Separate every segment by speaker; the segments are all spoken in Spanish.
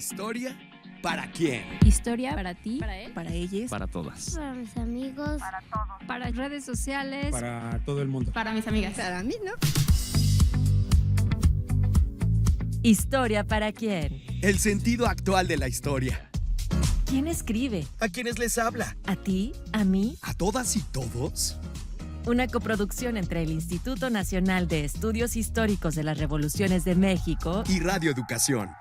Speaker 1: ¿Historia para quién?
Speaker 2: Historia para ti,
Speaker 3: para él,
Speaker 2: para ellos,
Speaker 4: para todas,
Speaker 5: para mis amigos,
Speaker 3: para todos,
Speaker 2: para redes sociales,
Speaker 6: para todo el mundo,
Speaker 3: para mis amigas,
Speaker 2: para mí, ¿no?
Speaker 7: ¿Historia para quién?
Speaker 1: El sentido actual de la historia.
Speaker 7: ¿Quién escribe?
Speaker 1: ¿A quiénes les habla?
Speaker 7: ¿A ti? ¿A mí?
Speaker 1: ¿A todas y todos?
Speaker 7: Una coproducción entre el Instituto Nacional de Estudios Históricos de las Revoluciones de México
Speaker 1: y Radio Educación.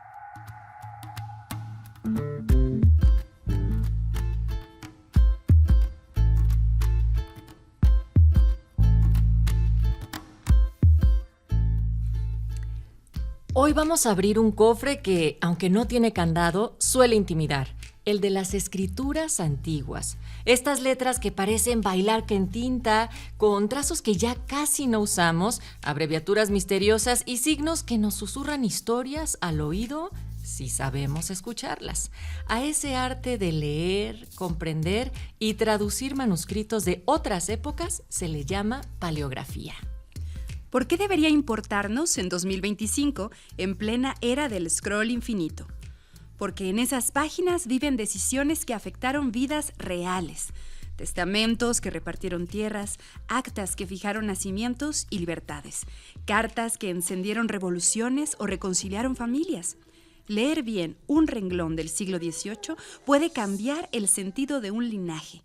Speaker 7: Hoy vamos a abrir un cofre que, aunque no tiene candado, suele intimidar. El de las escrituras antiguas. Estas letras que parecen bailar en tinta, con trazos que ya casi no usamos, abreviaturas misteriosas y signos que nos susurran historias al oído si sabemos escucharlas. A ese arte de leer, comprender y traducir manuscritos de otras épocas se le llama paleografía.
Speaker 8: ¿Por qué debería importarnos en 2025, en plena era del scroll infinito? Porque en esas páginas viven decisiones que afectaron vidas reales, testamentos que repartieron tierras, actas que fijaron nacimientos y libertades, cartas que encendieron revoluciones o reconciliaron familias. Leer bien un renglón del siglo XVIII puede cambiar el sentido de un linaje,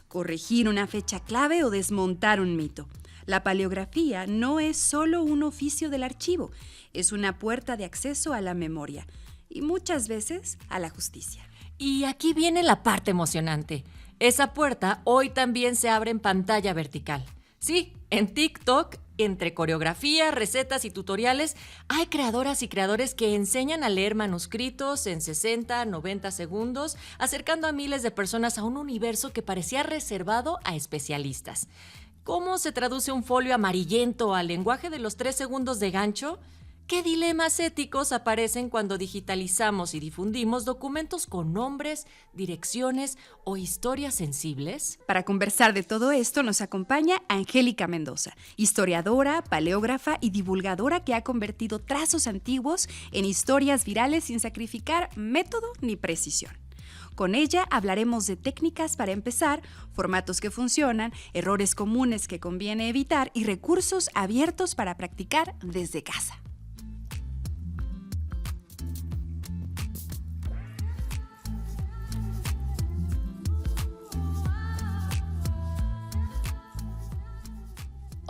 Speaker 8: corregir una fecha clave o desmontar un mito. La paleografía no es solo un oficio del archivo, es una puerta de acceso a la memoria y muchas veces a la justicia.
Speaker 7: Y aquí viene la parte emocionante. Esa puerta hoy también se abre en pantalla vertical. Sí, en TikTok, entre coreografía, recetas y tutoriales, hay creadoras y creadores que enseñan a leer manuscritos en 60, 90 segundos, acercando a miles de personas a un universo que parecía reservado a especialistas. ¿Cómo se traduce un folio amarillento al lenguaje de los 3 segundos de gancho? ¿Qué dilemas éticos aparecen cuando digitalizamos y difundimos documentos con nombres, direcciones o historias sensibles?
Speaker 8: Para conversar de todo esto nos acompaña Angélica Mendoza, historiadora, paleógrafa y divulgadora que ha convertido trazos antiguos en historias virales sin sacrificar método ni precisión. Con ella hablaremos de técnicas para empezar, formatos que funcionan, errores comunes que conviene evitar y recursos abiertos para practicar desde casa.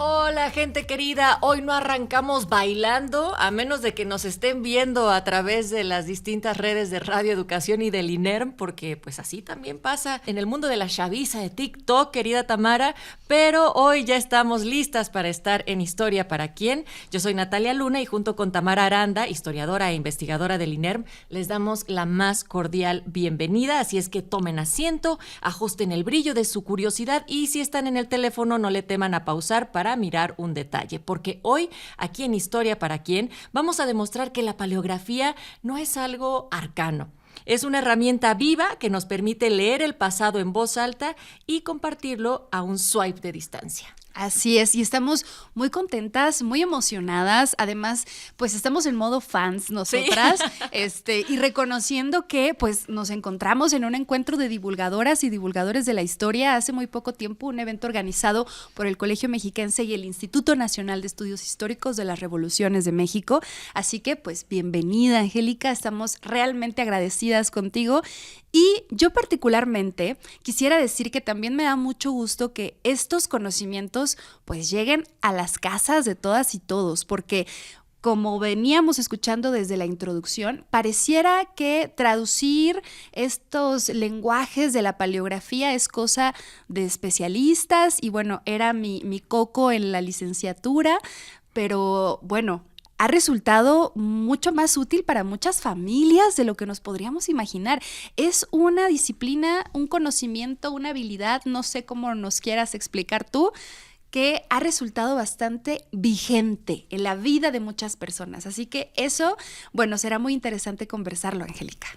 Speaker 7: Hola gente querida, hoy no arrancamos bailando, a menos de que nos estén viendo a través de las distintas redes de Radio Educación y del INERM, porque pues así también pasa en el mundo de la chaviza de TikTok, querida Tamara, pero hoy ya estamos listas para estar en Historia para quién. Yo soy Natalia Luna y junto con Tamara Aranda, historiadora e investigadora del INERM, les damos la más cordial bienvenida, así es que tomen asiento, ajusten el brillo de su curiosidad y si están en el teléfono no le teman a pausar para mirar un detalle, porque hoy, aquí en Historia para quién, vamos a demostrar que la paleografía no es algo arcano. Es una herramienta viva que nos permite leer el pasado en voz alta y compartirlo a un swipe de distancia.
Speaker 8: Así es, y estamos muy contentas, muy emocionadas, además, pues estamos en modo fans nosotras, sí. Y reconociendo que pues nos encontramos en un encuentro de divulgadoras y divulgadores de la historia hace muy poco tiempo, un evento organizado por el Colegio Mexiquense y el Instituto Nacional de Estudios Históricos de las Revoluciones de México, así que pues bienvenida Angélica, estamos realmente agradecidas contigo. Y yo particularmente quisiera decir que también me da mucho gusto que estos conocimientos pues lleguen a las casas de todas y todos, porque como veníamos escuchando desde la introducción, pareciera que traducir estos lenguajes de la paleografía es cosa de especialistas y bueno, era mi coco en la licenciatura, pero bueno, ha resultado mucho más útil para muchas familias de lo que nos podríamos imaginar. Es una disciplina, un conocimiento, una habilidad, no sé cómo nos quieras explicar tú, que ha resultado bastante vigente en la vida de muchas personas. Así que eso, bueno, será muy interesante conversarlo, Angélica.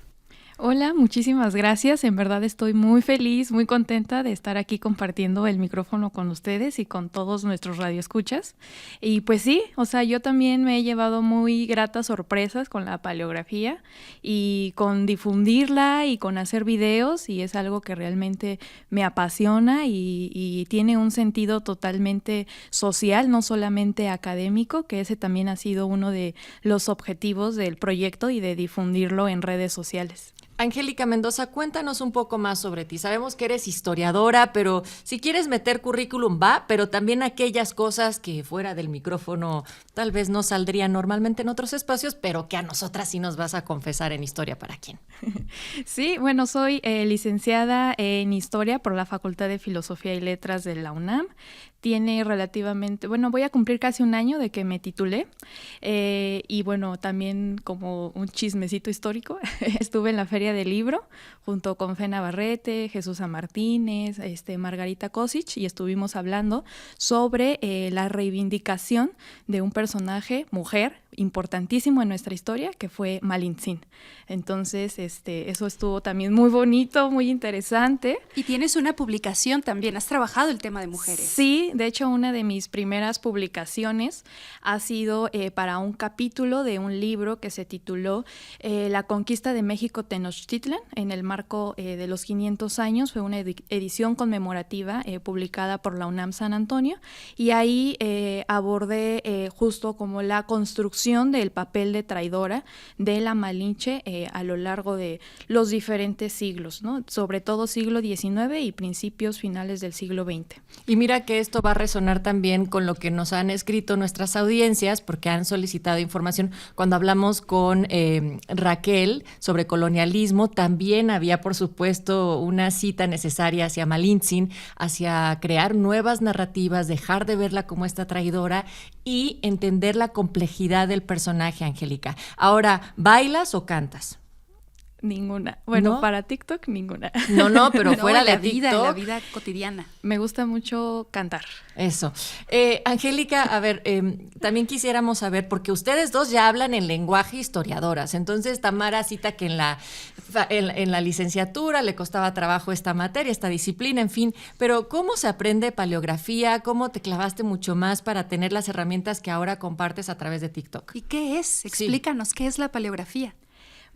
Speaker 3: Hola, muchísimas gracias. En verdad estoy muy feliz, muy contenta de estar aquí compartiendo el micrófono con ustedes y con todos nuestros radioescuchas. Y pues sí, o sea, yo también me he llevado muy gratas sorpresas con la paleografía y con difundirla y con hacer videos, y es algo que realmente me apasiona y tiene un sentido totalmente social, no solamente académico, que ese también ha sido uno de los objetivos del proyecto y de difundirlo en redes sociales.
Speaker 7: Angélica Mendoza, cuéntanos un poco más sobre ti. Sabemos que eres historiadora, pero si quieres meter currículum va, pero también aquellas cosas que fuera del micrófono tal vez no saldrían normalmente en otros espacios, pero que a nosotras sí nos vas a confesar en Historia para quién.
Speaker 3: Sí, bueno, soy licenciada en Historia por la Facultad de Filosofía y Letras de la UNAM. Tiene relativamente, bueno, voy a cumplir casi un año de que me titulé, y bueno, también como un chismecito histórico, estuve en la Feria del Libro junto con Fe Navarrete, Jesús San Martínez, Margarita Kosic, y estuvimos hablando sobre la reivindicación de un personaje, mujer, importantísimo en nuestra historia, que fue Malintzin. Entonces, eso estuvo también muy bonito, muy interesante.
Speaker 8: Y tienes una publicación también, has trabajado el tema de mujeres.
Speaker 3: Sí, de hecho, una de mis primeras publicaciones ha sido para un capítulo de un libro que se tituló La conquista de México Tenochtitlan, en el marco de los 500 años. Fue una edición conmemorativa publicada por la UNAM San Antonio, y ahí abordé justo como la construcción del papel de traidora de la Malinche a lo largo de los diferentes siglos, ¿no? Sobre todo siglo XIX y principios finales del siglo XX.
Speaker 7: Y mira que esto va a resonar también con lo que nos han escrito nuestras audiencias, porque han solicitado información. Cuando hablamos con Raquel sobre colonialismo, también había, por supuesto, una cita necesaria hacia Malintzin, hacia crear nuevas narrativas, dejar de verla como esta traidora y entender la complejidad del personaje, Angélica. Ahora, ¿bailas o cantas?
Speaker 3: Ninguna. Bueno,
Speaker 7: ¿no?
Speaker 3: Para TikTok, ninguna.
Speaker 7: No, pero
Speaker 8: No,
Speaker 7: fuera
Speaker 8: en la
Speaker 7: de
Speaker 8: vida,
Speaker 7: TikTok.
Speaker 8: en la vida cotidiana.
Speaker 3: Me gusta mucho cantar.
Speaker 7: Eso. Angélica, a ver, también quisiéramos saber, porque ustedes dos ya hablan en lenguaje historiadoras. Entonces, Tamara cita que en la licenciatura le costaba trabajo esta materia, esta disciplina, en fin. Pero, ¿cómo se aprende paleografía? ¿Cómo te clavaste mucho más para tener las herramientas que ahora compartes a través de TikTok?
Speaker 8: ¿Y qué es? Explícanos, ¿qué es la paleografía?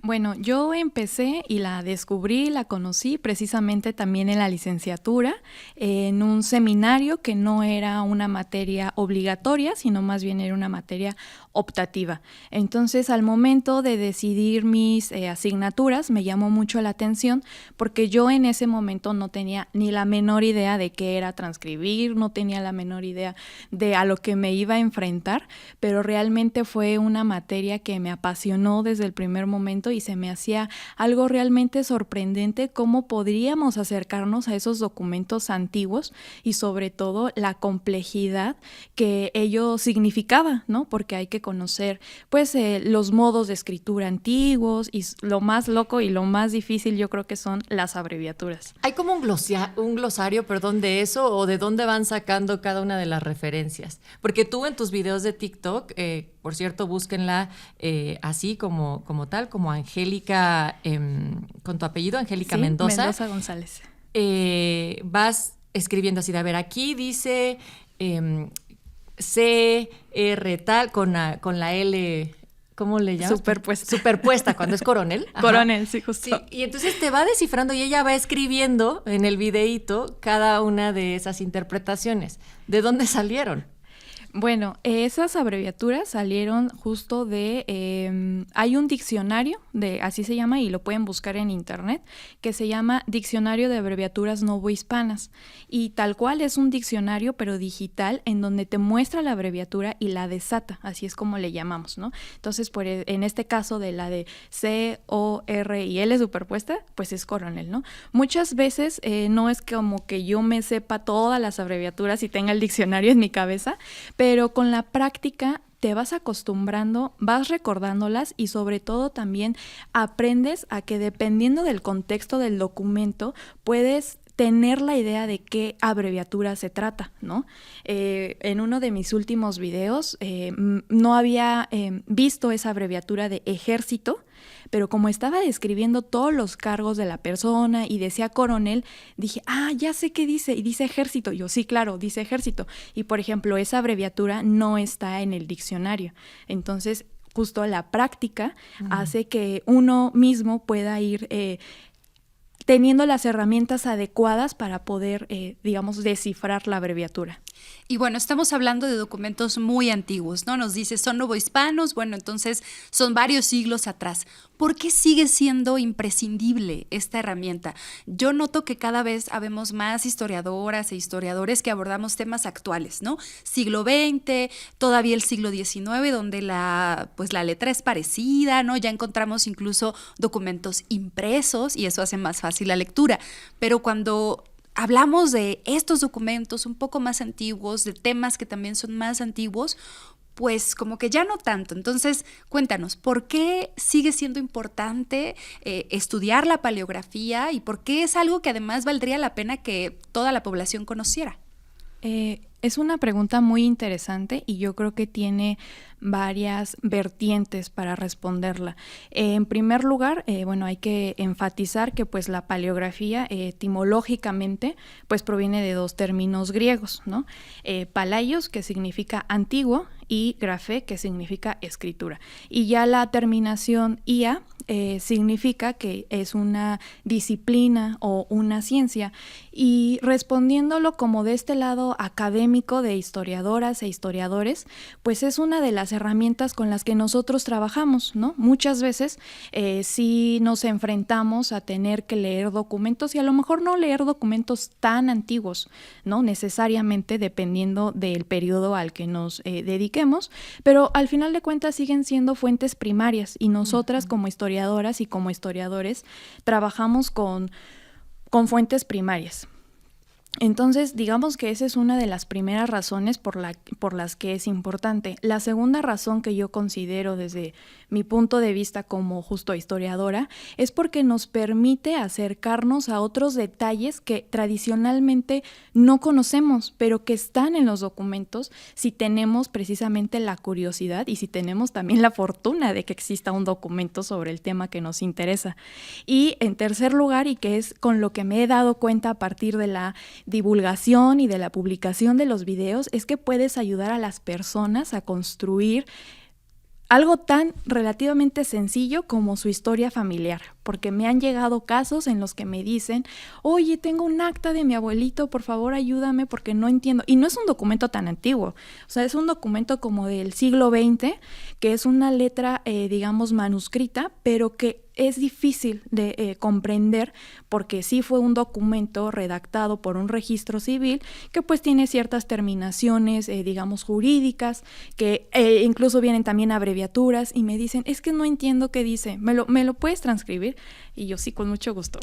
Speaker 3: Bueno, yo empecé y la descubrí, la conocí precisamente también en la licenciatura, en un seminario que no era una materia obligatoria, sino más bien era una materia optativa. Entonces, al momento de decidir mis asignaturas, me llamó mucho la atención porque yo en ese momento no tenía ni la menor idea de qué era transcribir, no tenía la menor idea de a lo que me iba a enfrentar, pero realmente fue una materia que me apasionó desde el primer momento y se me hacía algo realmente sorprendente cómo podríamos acercarnos a esos documentos antiguos y sobre todo la complejidad que ello significaba, ¿no? Porque hay que conocer pues los modos de escritura antiguos y lo más loco y lo más difícil yo creo que son las abreviaturas.
Speaker 7: ¿Hay como un glosario, de eso o de dónde van sacando cada una de las referencias? Porque tú en tus videos de TikTok, por cierto, búsquenla así como tal, como Angélica, con tu apellido, Angélica
Speaker 3: Sí,
Speaker 7: Mendoza.
Speaker 3: Mendoza González.
Speaker 7: Vas escribiendo así, de a ver, aquí dice CR tal, con la L, ¿cómo le llamas? Superpuesta, cuando es coronel. Ajá.
Speaker 3: Coronel, sí, justo.
Speaker 7: Sí, y entonces te va descifrando y ella va escribiendo en el videíto cada una de esas interpretaciones. ¿De dónde salieron?
Speaker 3: Bueno, esas abreviaturas salieron justo de, hay un diccionario, así se llama y lo pueden buscar en internet, que se llama Diccionario de Abreviaturas Novohispanas, y tal cual es un diccionario pero digital en donde te muestra la abreviatura y la desata, así es como le llamamos, ¿no? Entonces, en este caso de la de C, O, R y L superpuesta, pues es coronel, ¿no? Muchas veces no es como que yo me sepa todas las abreviaturas y tenga el diccionario en mi cabeza, pero con la práctica te vas acostumbrando, vas recordándolas y sobre todo también aprendes a que dependiendo del contexto del documento puedes tener la idea de qué abreviatura se trata, ¿no? En uno de mis últimos videos no había visto esa abreviatura de ejército, pero como estaba describiendo todos los cargos de la persona y decía coronel, dije, ya sé qué dice, y dice ejército. Yo, sí, claro, dice ejército. Y, por ejemplo, esa abreviatura no está en el diccionario. Entonces, justo la práctica hace que uno mismo pueda ir teniendo las herramientas adecuadas para poder, digamos, descifrar la abreviatura.
Speaker 8: Y bueno, estamos hablando de documentos muy antiguos, ¿no? Nos dice, son novohispanos, bueno, entonces son varios siglos atrás. ¿Por qué sigue siendo imprescindible esta herramienta? Yo noto que cada vez habemos más historiadoras e historiadores que abordamos temas actuales, ¿no? Siglo XX, todavía el siglo XIX, donde la letra es parecida, ¿no? Ya encontramos incluso documentos impresos y eso hace más fácil la lectura. Pero cuando hablamos de estos documentos un poco más antiguos, de temas que también son más antiguos, pues como que ya no tanto. Entonces, cuéntanos, ¿por qué sigue siendo importante estudiar la paleografía y por qué es algo que además valdría la pena que toda la población conociera?
Speaker 3: Es una pregunta muy interesante y yo creo que tiene varias vertientes para responderla. En primer lugar, hay que enfatizar que pues la paleografía etimológicamente pues proviene de dos términos griegos, ¿no? Palaios, que significa antiguo, y grafé, que significa escritura. Y ya la terminación ia significa que es una disciplina o una ciencia. Y respondiéndolo como de este lado académico de historiadoras e historiadores, pues es una de las herramientas con las que nosotros trabajamos, ¿no? Muchas veces sí nos enfrentamos a tener que leer documentos y a lo mejor no leer documentos tan antiguos, ¿no? Necesariamente dependiendo del periodo al que nos dediquemos, pero al final de cuentas siguen siendo fuentes primarias y nosotras como historiadoras y como historiadores trabajamos con fuentes primarias. Entonces, digamos que esa es una de las primeras razones por las que es importante. La segunda razón que yo considero desde mi punto de vista como justo historiadora es porque nos permite acercarnos a otros detalles que tradicionalmente no conocemos, pero que están en los documentos si tenemos precisamente la curiosidad y si tenemos también la fortuna de que exista un documento sobre el tema que nos interesa. Y en tercer lugar, y que es con lo que me he dado cuenta a partir de la divulgación y de la publicación de los videos, es que puedes ayudar a las personas a construir algo tan relativamente sencillo como su historia familiar, porque me han llegado casos en los que me dicen, oye, tengo un acta de mi abuelito, por favor ayúdame porque no entiendo. Y no es un documento tan antiguo, o sea, es un documento como del siglo XX, que es una letra, digamos, manuscrita, pero que es difícil de comprender porque sí fue un documento redactado por un registro civil que pues tiene ciertas terminaciones, digamos, jurídicas, que incluso vienen también abreviaturas y me dicen, es que no entiendo qué dice, ¿me lo puedes transcribir? Y yo sí, con mucho gusto.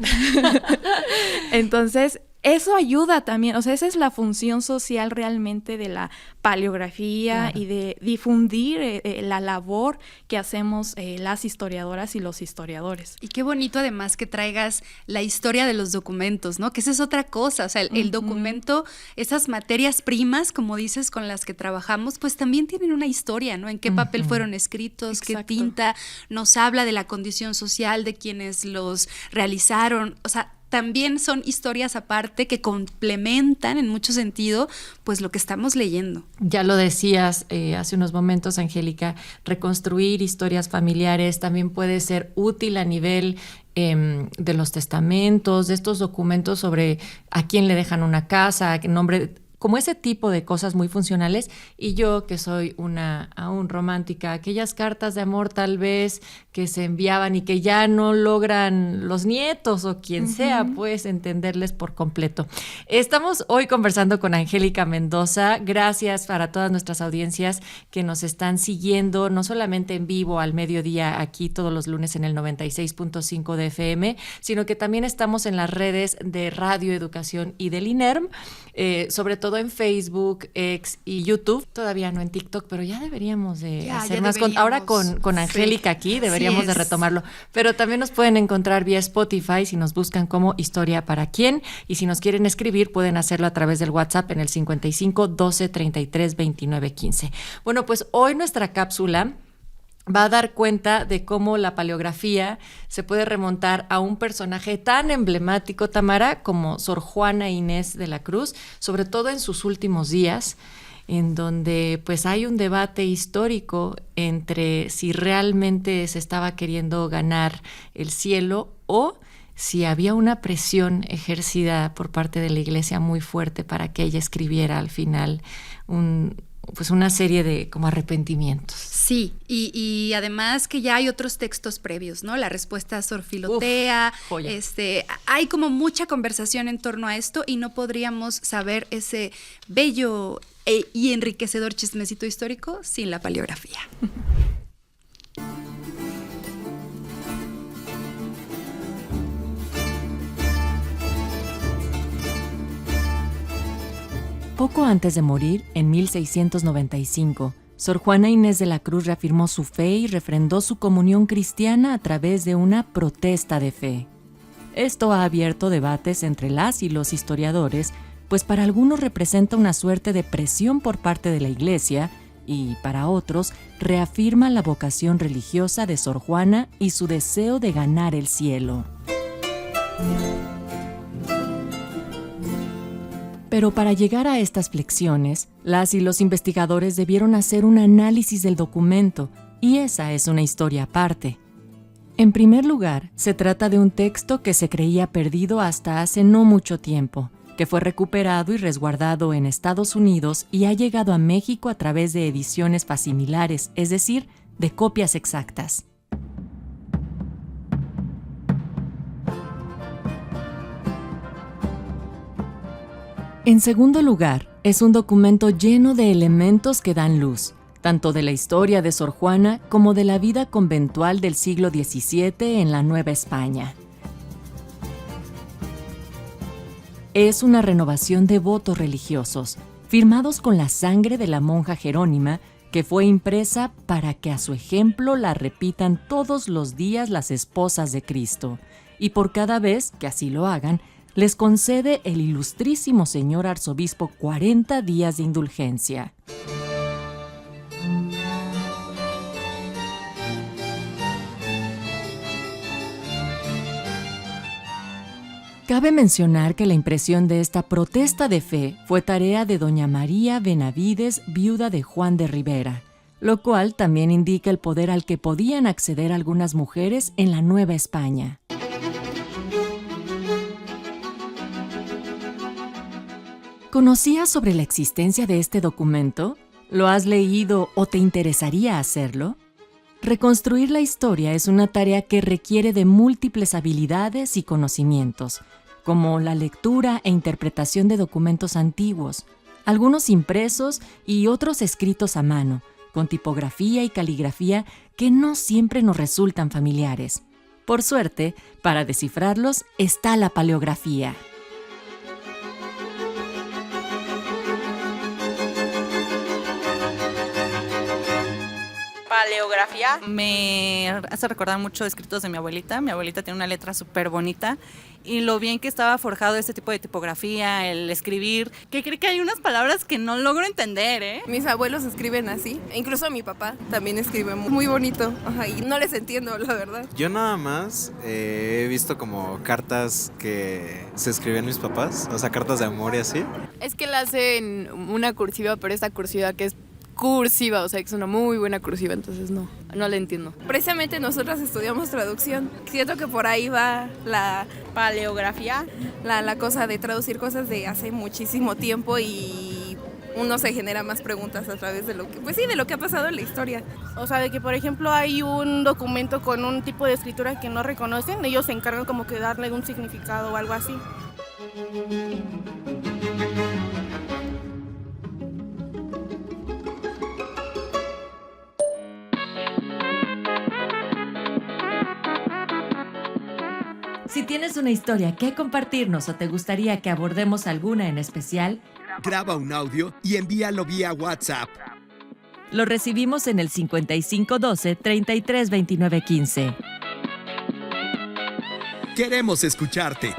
Speaker 3: Entonces, eso ayuda también, o sea, esa es la función social realmente de la paleografía, claro, y de difundir la labor que hacemos las historiadoras y los historiadores.
Speaker 8: Y qué bonito además que traigas la historia de los documentos, ¿no? Que esa es otra cosa, o sea, el documento, esas materias primas, como dices, con las que trabajamos, pues también tienen una historia, ¿no? En qué papel fueron escritos, qué tinta, nos habla de la condición social de quienes los realizaron, o sea, también son historias aparte que complementan en mucho sentido pues lo que estamos leyendo.
Speaker 7: Ya lo decías hace unos momentos, Angélica, reconstruir historias familiares también puede ser útil a nivel de los testamentos, de estos documentos sobre a quién le dejan una casa, qué nombre, como ese tipo de cosas muy funcionales. Y yo, que soy una aún romántica, aquellas cartas de amor tal vez que se enviaban y que ya no logran los nietos o quien sea, pues entenderles por completo. Estamos hoy conversando con Angélica Mendoza. Gracias para todas nuestras audiencias que nos están siguiendo, no solamente en vivo al mediodía aquí todos los lunes en el 96.5 de FM, sino que también estamos en las redes de Radio Educación y del INERM, sobre todo todo en Facebook, X y YouTube. Todavía no en TikTok, pero ya deberíamos de hacer más. Ahora con Angélica aquí deberíamos de retomarlo. Pero también nos pueden encontrar vía Spotify si nos buscan como Historia para Quién. Y si nos quieren escribir, pueden hacerlo a través del WhatsApp en el 55 12 33 29 15. Bueno, pues hoy nuestra cápsula va a dar cuenta de cómo la paleografía se puede remontar a un personaje tan emblemático, Tamara, como Sor Juana Inés de la Cruz, sobre todo en sus últimos días, en donde pues hay un debate histórico entre si realmente se estaba queriendo ganar el cielo o si había una presión ejercida por parte de la Iglesia muy fuerte para que ella escribiera al final una serie de como arrepentimientos.
Speaker 8: Sí, y además que ya hay otros textos previos, ¿no? La respuesta a Sor Filotea, hay como mucha conversación en torno a esto y no podríamos saber ese bello y enriquecedor chismecito histórico sin la paleografía.
Speaker 7: Poco antes de morir, en 1695, Sor Juana Inés de la Cruz reafirmó su fe y refrendó su comunión cristiana a través de una protesta de fe. Esto ha abierto debates entre las y los historiadores, pues para algunos representa una suerte de presión por parte de la Iglesia y para otros reafirma la vocación religiosa de Sor Juana y su deseo de ganar el cielo. Pero para llegar a estas flexiones, las y los investigadores debieron hacer un análisis del documento, y esa es una historia aparte. En primer lugar, se trata de un texto que se creía perdido hasta hace no mucho tiempo, que fue recuperado y resguardado en Estados Unidos y ha llegado a México a través de ediciones facsimilares, es decir, de copias exactas. En segundo lugar, es un documento lleno de elementos que dan luz, tanto de la historia de Sor Juana como de la vida conventual del siglo XVII en la Nueva España. Es una renovación de votos religiosos, firmados con la sangre de la monja Jerónima, que fue impresa para que a su ejemplo la repitan todos los días las esposas de Cristo, y por cada vez que así lo hagan, les concede el ilustrísimo señor arzobispo 40 días de indulgencia. Cabe mencionar que la impresión de esta protesta de fe fue tarea de doña María Benavides, viuda de Juan de Ribera, lo cual también indica el poder al que podían acceder algunas mujeres en la Nueva España. ¿Conocías sobre la existencia de este documento? ¿Lo has leído o te interesaría hacerlo? Reconstruir la historia es una tarea que requiere de múltiples habilidades y conocimientos, como la lectura e interpretación de documentos antiguos, algunos impresos y otros escritos a mano, con tipografía y caligrafía que no siempre nos resultan familiares. Por suerte, para descifrarlos está la paleografía.
Speaker 4: Paleografía me hace recordar mucho escritos de mi abuelita. Mi abuelita tiene una letra súper bonita y lo bien que estaba forjado este tipo de tipografía, el escribir, que creo que hay unas palabras que no logro entender, ¿eh?
Speaker 5: Mis abuelos escriben así, e incluso mi papá también escribe muy bonito. Ajá, y no les entiendo, la verdad.
Speaker 6: Yo nada más he visto como cartas que se escribían mis papás, o sea, cartas de amor y así.
Speaker 9: Es que la hacen una cursiva, pero esta cursiva que es cursiva, o sea, que es una muy buena cursiva, entonces no la entiendo.
Speaker 5: Precisamente nosotras estudiamos traducción. Siento que por ahí va la
Speaker 4: paleografía,
Speaker 5: la cosa de traducir cosas de hace muchísimo tiempo y uno se genera más preguntas a través de lo que, pues sí, de lo que ha pasado en la historia.
Speaker 10: O sea, de que por ejemplo hay un documento con un tipo de escritura que no reconocen, ellos se encargan como que darle un significado o algo así.
Speaker 7: Si tienes una historia que compartirnos o te gustaría que abordemos alguna en especial,
Speaker 1: Graba un audio y envíalo vía WhatsApp.
Speaker 11: Lo recibimos en el 5512-332915.
Speaker 1: Queremos escucharte.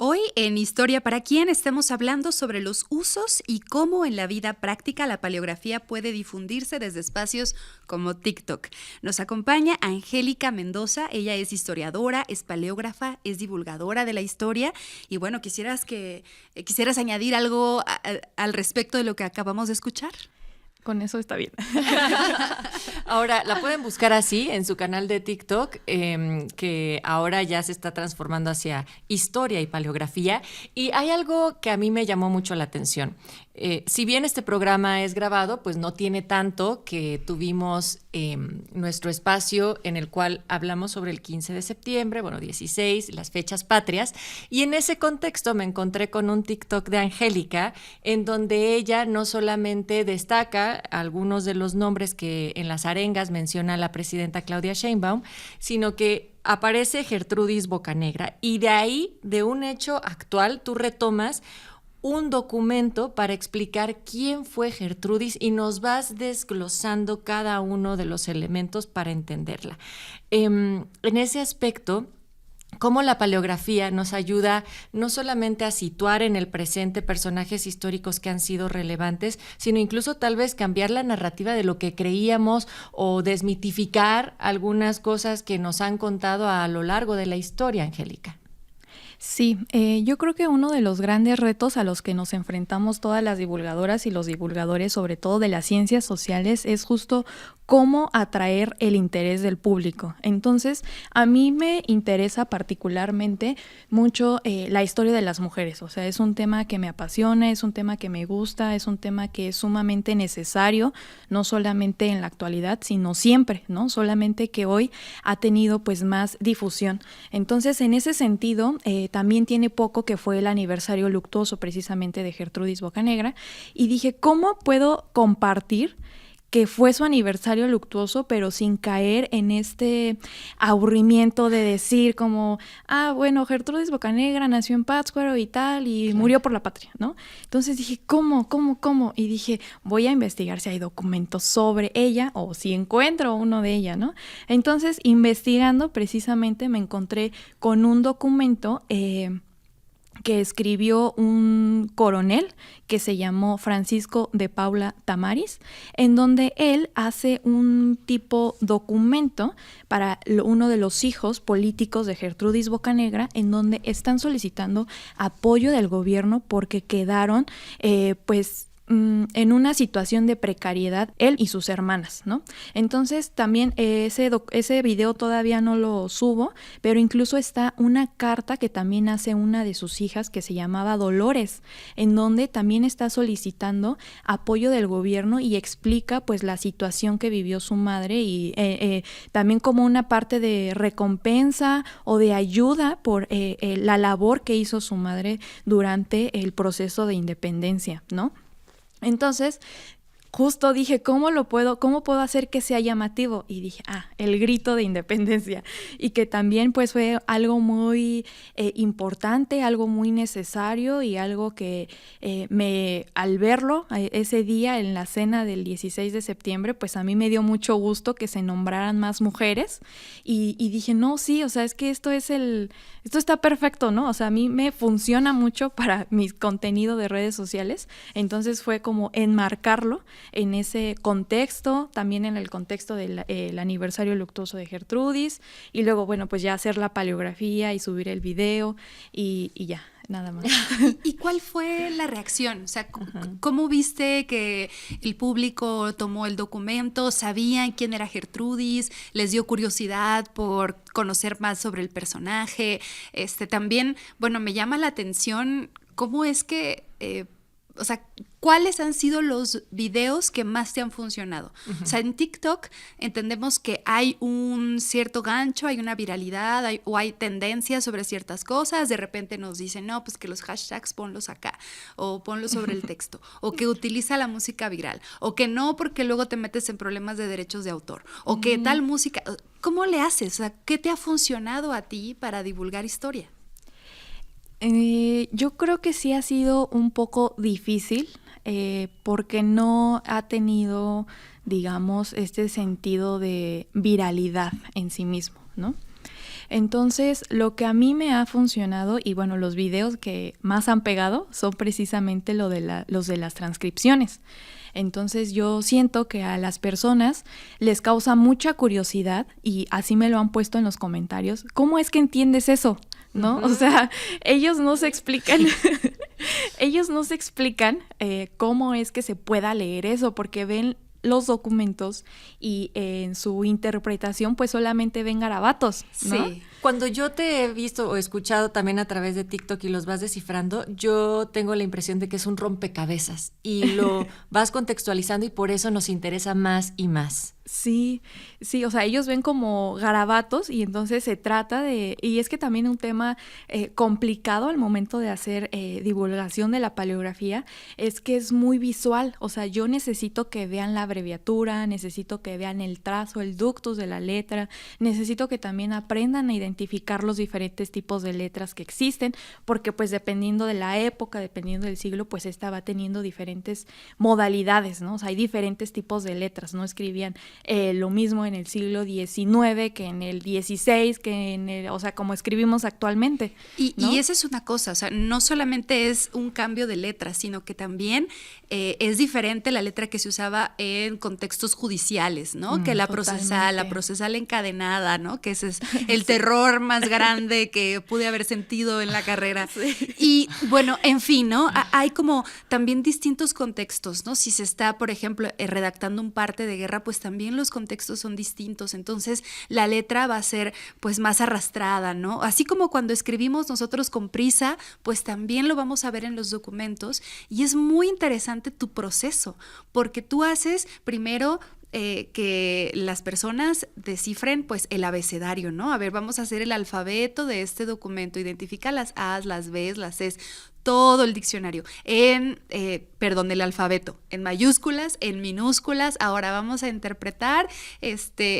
Speaker 8: Hoy en Historia para Quién estamos hablando sobre los usos y cómo en la vida práctica la paleografía puede difundirse desde espacios como TikTok. Nos acompaña Angélica Mendoza, ella es historiadora, es paleógrafa, es divulgadora de la historia y bueno, quisieras añadir algo al respecto de lo que acabamos de escuchar.
Speaker 3: Con eso está bien.
Speaker 7: Ahora, la pueden buscar así en su canal de TikTok, que ahora ya se está transformando hacia historia y paleografía. Y hay algo que a mí me llamó mucho la atención. Si bien este programa es grabado, pues no tiene tanto que tuvimos nuestro espacio en el cual hablamos sobre el 15 de septiembre, 16, las fechas patrias. Y en ese contexto me encontré con un TikTok de Angélica, en donde ella no solamente destaca algunos de los nombres que en las arengas menciona la presidenta Claudia Sheinbaum, sino que aparece Gertrudis Bocanegra. Y de ahí, de un hecho actual, tú retomas un documento para explicar quién fue Gertrudis y nos vas desglosando cada uno de los elementos para entenderla. En ese aspecto, cómo la paleografía nos ayuda no solamente a situar en el presente personajes históricos que han sido relevantes, sino incluso tal vez cambiar la narrativa de lo que creíamos o desmitificar algunas cosas que nos han contado a lo largo de la historia, Angélica.
Speaker 3: Sí, yo creo que uno de los grandes retos a los que nos enfrentamos todas las divulgadoras y los divulgadores, sobre todo de las ciencias sociales, es justo cómo atraer el interés del público. Entonces, a mí me interesa particularmente mucho la historia de las mujeres. O sea, es un tema que me apasiona, es un tema que me gusta, es un tema que es sumamente necesario, no solamente en la actualidad, sino siempre, ¿no? Solamente que hoy ha tenido pues más difusión. Entonces, en ese sentido, también tiene poco que fue el aniversario luctuoso precisamente de Gertrudis Bocanegra, y dije, ¿cómo puedo compartir que fue su aniversario luctuoso, pero sin caer en este aburrimiento de decir como, bueno, Gertrudis Bocanegra nació en Pátzcuaro y tal, y murió por la patria, ¿no? Entonces dije, ¿cómo? Y dije, voy a investigar si hay documentos sobre ella o si encuentro uno de ella, ¿no? Entonces, investigando precisamente me encontré con un documento que escribió un coronel que se llamó Francisco de Paula Tamaris, en donde él hace un tipo documento para uno de los hijos políticos de Gertrudis Bocanegra, en donde están solicitando apoyo del gobierno porque quedaron en una situación de precariedad él y sus hermanas, ¿no? Entonces también ese video todavía no lo subo, pero incluso está una carta que también hace una de sus hijas que se llamaba Dolores, en donde también está solicitando apoyo del gobierno y explica pues la situación que vivió su madre y también como una parte de recompensa o de ayuda por la labor que hizo su madre durante el proceso de independencia, ¿no? Entonces, justo dije, ¿cómo puedo hacer que sea llamativo? Y dije, el grito de independencia. Y que también pues fue algo muy importante, algo muy necesario y algo que al verlo ese día en la cena del 16 de septiembre, pues a mí me dio mucho gusto que se nombraran más mujeres. Y dije, no, sí, o sea, es que esto está perfecto, ¿no? O sea, a mí me funciona mucho para mi contenido de redes sociales. Entonces fue como enmarcarlo en ese contexto, también en el contexto del aniversario luctuoso de Gertrudis, y luego, bueno, pues ya hacer la paleografía y subir el video y ya, nada más.
Speaker 8: ¿Y cuál fue la reacción? O sea, ¿cómo viste que el público tomó el documento? ¿Sabían quién era Gertrudis? ¿Les dio curiosidad por conocer más sobre el personaje? También, bueno, me llama la atención cómo es que o sea, ¿cuáles han sido los videos que más te han funcionado? O sea, en TikTok entendemos que hay un cierto gancho, hay una viralidad, o hay tendencias sobre ciertas cosas. De repente nos dicen, no, pues que los hashtags ponlos acá, o ponlos sobre el texto, o que utiliza la música viral, o que no porque luego te metes en problemas de derechos de autor, o que tal música. ¿Cómo le haces? O sea, ¿qué te ha funcionado a ti para divulgar historia?
Speaker 3: Yo creo que sí ha sido un poco difícil porque no ha tenido, digamos, este sentido de viralidad en sí mismo, ¿no? Entonces, lo que a mí me ha funcionado, y bueno, los videos que más han pegado son precisamente los de las transcripciones. Entonces yo siento que a las personas les causa mucha curiosidad y así me lo han puesto en los comentarios. ¿Cómo es que entiendes eso? ¿No? O sea, ellos no se explican, cómo es que se pueda leer eso, porque ven los documentos y en su interpretación pues solamente ven garabatos, ¿no?
Speaker 7: Sí. Cuando yo te he visto o escuchado también a través de TikTok y los vas descifrando, yo tengo la impresión de que es un rompecabezas y lo vas contextualizando y por eso nos interesa más y más.
Speaker 3: Sí, o sea, ellos ven como garabatos y entonces se trata de, y es que también un tema complicado al momento de hacer divulgación de la paleografía es que es muy visual, o sea, yo necesito que vean la abreviatura, necesito que vean el trazo, el ductus de la letra, necesito que también aprendan a identificar los diferentes tipos de letras que existen, porque pues dependiendo de la época, dependiendo del siglo, pues esta va teniendo diferentes modalidades, ¿no? O sea, hay diferentes tipos de letras, no escribían lo mismo en el siglo XIX que en el XVI, que en el, o sea, como escribimos actualmente, ¿no?
Speaker 8: Y esa es una cosa, o sea, no solamente es un cambio de letra, sino que también es diferente la letra que se usaba en contextos judiciales, ¿no? Que la procesal encadenada, ¿no? Que ese es el terror más grande que pude haber sentido en la carrera. Sí. Y bueno, en fin, ¿no? Hay como también distintos contextos, ¿no? Si se está, por ejemplo, redactando un parte de guerra, pues también los contextos son distintos, entonces la letra va a ser pues más arrastrada, ¿no? Así como cuando escribimos nosotros con prisa, pues también lo vamos a ver en los documentos y es muy interesante tu proceso, porque tú haces primero que las personas descifren pues el abecedario, ¿no? A ver, vamos a hacer el alfabeto de este documento, identifica las A's, las B's, las C's, todo el diccionario, el alfabeto, en mayúsculas, en minúsculas, ahora vamos a interpretar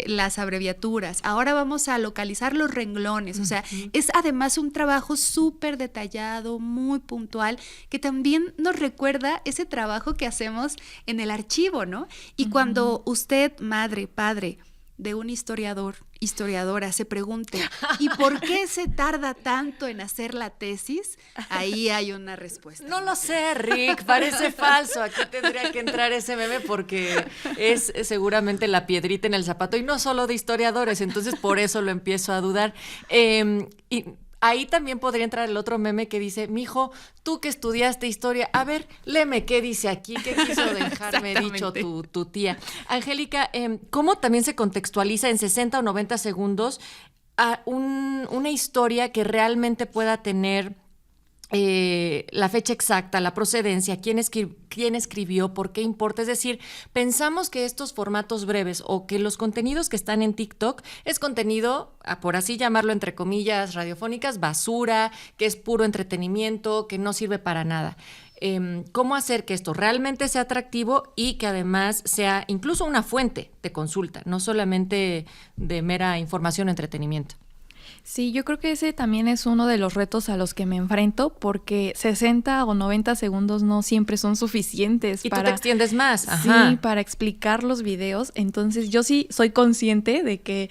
Speaker 8: las abreviaturas, ahora vamos a localizar los renglones, o sea, es además un trabajo súper detallado, muy puntual, que también nos recuerda ese trabajo que hacemos en el archivo, ¿no? Y cuando usted, madre, padre de un historiadora, se pregunte, ¿y por qué se tarda tanto en hacer la tesis? Ahí hay una respuesta.
Speaker 7: No lo sé, Rick, parece falso. Aquí tendría que entrar ese meme porque es seguramente la piedrita en el zapato y no solo de historiadores, entonces por eso lo empiezo a dudar. Y ahí también podría entrar el otro meme que dice, mijo, tú que estudiaste historia, a ver, léeme qué dice aquí, qué quiso dejarme dicho tu tía. Angélica, ¿cómo también se contextualiza en 60 o 90 segundos a una historia que realmente pueda tener la fecha exacta, la procedencia, quién escribió, por qué importa? Es decir, pensamos que estos formatos breves o que los contenidos que están en TikTok es contenido, por así llamarlo entre comillas, radiofónicas, basura, que es puro entretenimiento, que no sirve para nada. ¿Cómo hacer que esto realmente sea atractivo y que además sea incluso una fuente de consulta, no solamente de mera información o entretenimiento?
Speaker 3: Sí, yo creo que ese también es uno de los retos a los que me enfrento porque 60 o 90 segundos no siempre son suficientes.
Speaker 7: Y tú te extiendes más. Ajá.
Speaker 3: Sí, para explicar los videos. Entonces yo sí soy consciente de que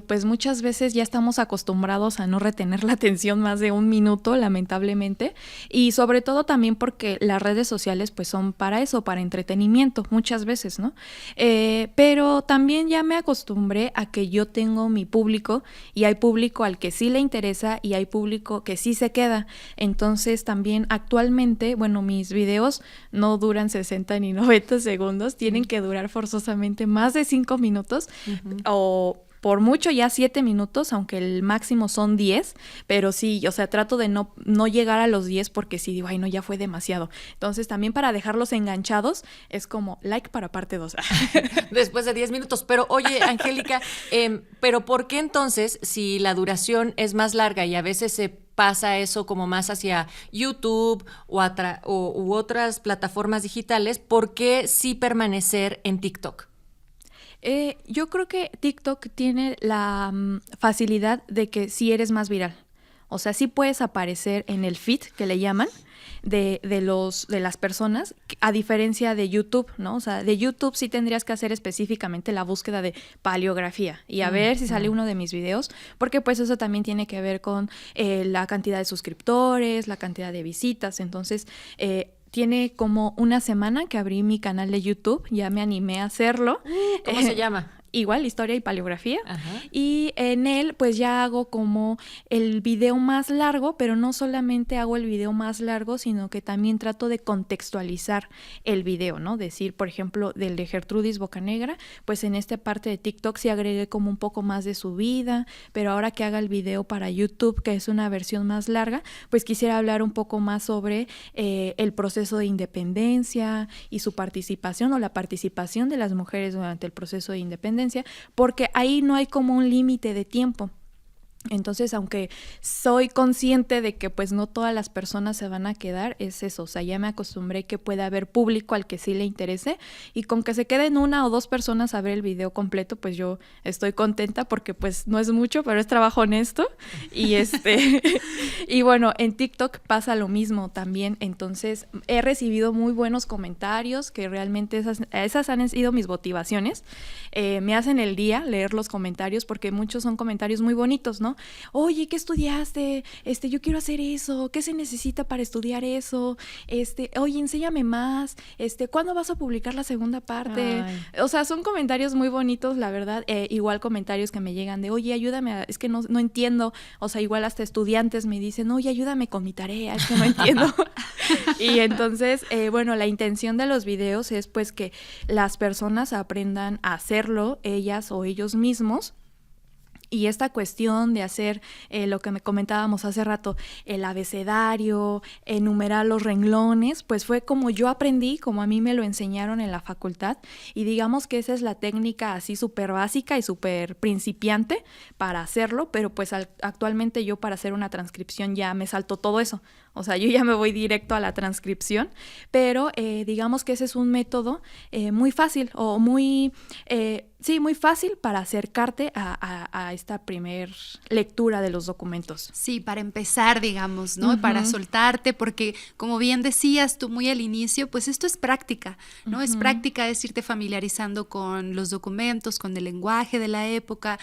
Speaker 3: pues muchas veces ya estamos acostumbrados a no retener la atención más de un minuto, lamentablemente. Y sobre todo también porque las redes sociales pues son para eso, para entretenimiento, muchas veces, ¿no? Pero también ya me acostumbré a que yo tengo mi público y hay público al que sí le interesa y hay público que sí se queda. Entonces también actualmente, bueno, mis videos no duran 60 ni 90 segundos, tienen que durar forzosamente más de 5 minutos o por mucho ya 7 minutos, aunque el máximo son 10, pero sí, o sea, trato de no llegar a los 10 porque sí digo, ay no, ya fue demasiado. Entonces también para dejarlos enganchados es como like para parte 2.
Speaker 7: Después de 10 minutos. Pero oye, Angélica, ¿pero por qué entonces, si la duración es más larga y a veces se pasa eso como más hacia YouTube u otras plataformas digitales, ¿por qué sí permanecer en TikTok?
Speaker 3: Yo creo que TikTok tiene la facilidad de que sí eres más viral. O sea, sí puedes aparecer en el feed, que le llaman, de las personas, a diferencia de YouTube, ¿no? O sea, de YouTube sí tendrías que hacer específicamente la búsqueda de paleografía y a ver si sale uno de mis videos, porque pues eso también tiene que ver con la cantidad de suscriptores, la cantidad de visitas. Entonces, tiene como una semana que abrí mi canal de YouTube, ya me animé a hacerlo.
Speaker 7: ¿Cómo se llama?
Speaker 3: Igual, historia y paleografía.
Speaker 7: Ajá.
Speaker 3: Y en él pues ya hago como el video más largo, pero no solamente hago el video más largo, sino que también trato de contextualizar el video, ¿no? Decir, por ejemplo, del de Gertrudis Bocanegra, pues en esta parte de TikTok sí agregué como un poco más de su vida, pero ahora que haga el video para YouTube, que es una versión más larga, pues quisiera hablar un poco más sobre el proceso de independencia y su participación o la participación de las mujeres durante el proceso de independencia, porque ahí no hay como un límite de tiempo. Entonces, aunque soy consciente de que pues no todas las personas se van a quedar, es eso, o sea, ya me acostumbré que pueda haber público al que sí le interese y con que se queden 1 o 2 personas a ver el video completo, pues yo estoy contenta porque pues no es mucho, pero es trabajo honesto y y bueno, en TikTok pasa lo mismo también. Entonces, he recibido muy buenos comentarios que realmente esas han sido mis motivaciones. Me hacen el día leer los comentarios porque muchos son comentarios muy bonitos, ¿no? Oye, ¿qué estudiaste? Yo quiero hacer eso. ¿Qué se necesita para estudiar eso? Oye, enséñame más. ¿Cuándo vas a publicar la segunda parte? Ay. O sea, son comentarios muy bonitos, la verdad. Igual comentarios que me llegan de, oye, ayúdame, es que no entiendo. O sea, igual hasta estudiantes me dicen, oye, ayúdame con mi tarea, es que no entiendo. Y entonces, bueno, la intención de los videos es pues que las personas aprendan a hacerlo, ellas o ellos mismos. Y esta cuestión de hacer lo que me comentábamos hace rato, el abecedario, enumerar los renglones, pues fue como yo aprendí, como a mí me lo enseñaron en la facultad, y digamos que esa es la técnica así súper básica y súper principiante para hacerlo, pero pues actualmente yo para hacer una transcripción ya me salto todo eso. O sea, yo ya me voy directo a la transcripción, pero digamos que ese es un método muy fácil o muy fácil para acercarte a esta primer lectura de los documentos.
Speaker 8: Sí, para empezar, digamos, ¿no? Uh-huh. Para soltarte, porque como bien decías tú muy al inicio, pues esto es práctica, ¿no? Uh-huh. Es práctica, es irte familiarizando con los documentos, con el lenguaje de la época,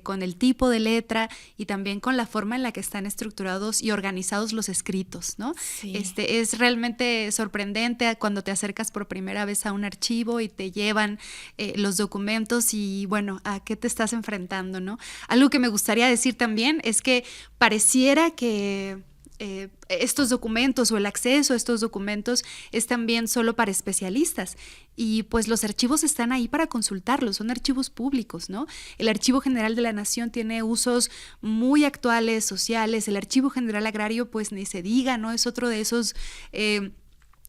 Speaker 8: con el tipo de letra y también con la forma en la que están estructurados y organizados los escritos, ¿no? Sí. Es realmente sorprendente cuando te acercas por primera vez a un archivo y te llevan los documentos y bueno, a qué te estás enfrentando, ¿no? Algo que me gustaría decir también es que pareciera que estos documentos o el acceso a estos documentos es también solo para especialistas y pues los archivos están ahí para consultarlos, son archivos públicos, ¿no? El Archivo General de la Nación tiene usos muy actuales, sociales, el Archivo General Agrario pues ni se diga, ¿no? Es otro de esos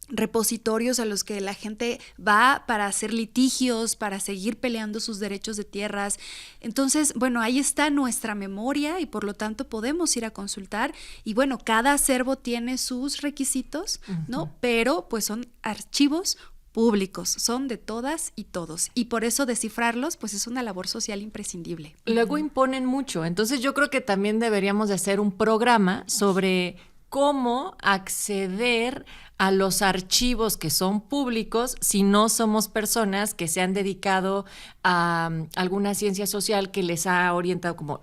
Speaker 8: repositorios a los que la gente va para hacer litigios, para seguir peleando sus derechos de tierras. Entonces, bueno, ahí está nuestra memoria y por lo tanto podemos ir a consultar y bueno, cada acervo tiene sus requisitos, ¿no? Uh-huh. Pero pues son archivos públicos, son de todas y todos y por eso descifrarlos pues es una labor social imprescindible.
Speaker 7: Luego imponen mucho, entonces yo creo que también deberíamos de hacer un programa sobre cómo acceder a los archivos que son públicos si no somos personas que se han dedicado a alguna ciencia social que les ha orientado como